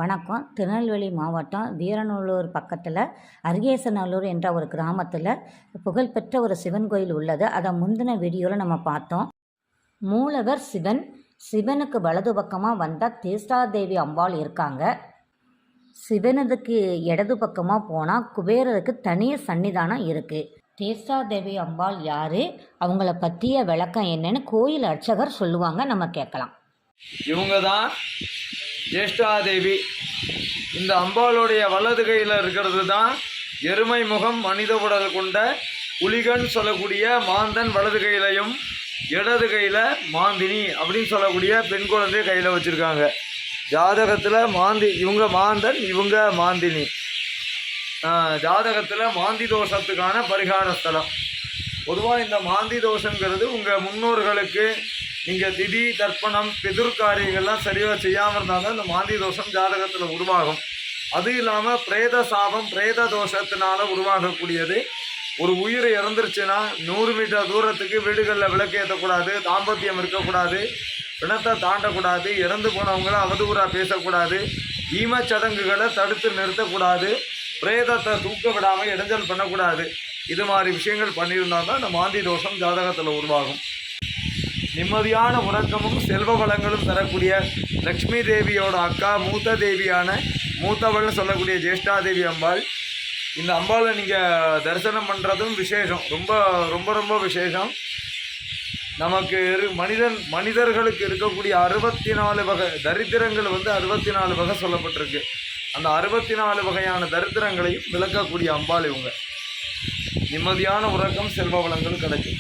வணக்கம். திருநெல்வேலி மாவட்டம் வீரநல்லூர் பக்கத்தில் அரிகேசநல்லூர் என்ற ஒரு கிராமத்தில் புகழ்பெற்ற ஒரு சிவன் கோயில் உள்ளது. அதை முந்தின வீடியோவில் நம்ம பார்த்தோம். மூலவர் சிவன், சிவனுக்கு வலது பக்கமாக வந்தால் தேஷ்டாதேவி அம்பாள் இருக்காங்க. சிவனதுக்கு இடது பக்கமாக போனால் குபேரருக்கு தனி சன்னிதானம் இருக்குது. தேஷ்டாதேவி அம்பாள் யார், அவங்கள பற்றிய விளக்கம் என்னன்னு கோயில் அர்ச்சகர் சொல்லுவாங்க, நம்ம கேட்கலாம். இவங்க தான் ஜேஷ்டாதேவி. இந்த அம்பாளுடைய வலது கையில் இருக்கிறது தான் எருமை முகம் மனித உடல் கொண்ட புலிகன் சொல்லக்கூடிய மாந்தன் வலது கையிலையும், இடது கையில் மாந்தினி அப்படின்னு சொல்லக்கூடிய பெண் குழந்தைய கையில் வச்சுருக்காங்க. ஜாதகத்தில் இவங்க மாந்தன், இவங்க மாந்தினி. ஜாதகத்தில் மாந்தி தோஷத்துக்கான பரிகார ஸ்தலம். பொதுவாக இந்த மாந்தி தோஷங்கிறது உங்கள் முன்னோர்களுக்கு நீங்கள் திதி தர்ப்பணம் பிதுர்காரியங்கள்லாம் சரியாக செய்யாமல் இருந்தாலும் இந்த மாந்தி தோஷம் ஜாதகத்தில் உருவாகும். அது இல்லாமல் பிரேத சாபம், பிரேத தோஷத்தினால உருவாகக்கூடியது. ஒரு உயிர் இறந்துருச்சுன்னா 100 மீட்டர் தூரத்துக்கு வீடுகளில் விளக்கு ஏற்றக்கூடாது, தாம்பத்தியம் இருக்கக்கூடாது, பிணத்தை தாண்டக்கூடாது, இறந்து போனவங்களை அவதூறாக பேசக்கூடாது, ஈமச்சடங்குகளை தடுத்து நிறுத்தக்கூடாது, பிரேதத்தை தூக்க விடாமல் இடைஞ்சல் பண்ணக்கூடாது. இது மாதிரி விஷயங்கள் பண்ணியிருந்தால் தான் இந்த மாந்தி தோஷம் ஜாதகத்தில் உருவாகும். நிம்மதியான உறக்கமும் செல்வ வளங்களும் தரக்கூடிய லக்ஷ்மி தேவியோட அக்கா மூத்த தேவியான மூத்தவள்னு சொல்லக்கூடிய ஜேஷ்டாதேவி அம்பாள். இந்த அம்பாளை நீங்கள் தரிசனம் பண்ணுறதும் விசேஷம், ரொம்ப ரொம்ப ரொம்ப விசேஷம். நமக்கு மனிதர்களுக்கு இருக்கக்கூடிய 64 வகை தரித்திரங்கள் 64 வகை சொல்லப்பட்டிருக்கு. அந்த 64 வகையான தரித்திரங்களையும் விளக்கக்கூடிய அம்பாள் இவங்க. நிம்மதியான உறக்கம் செல்வ வளங்களும் கிடைக்கும்.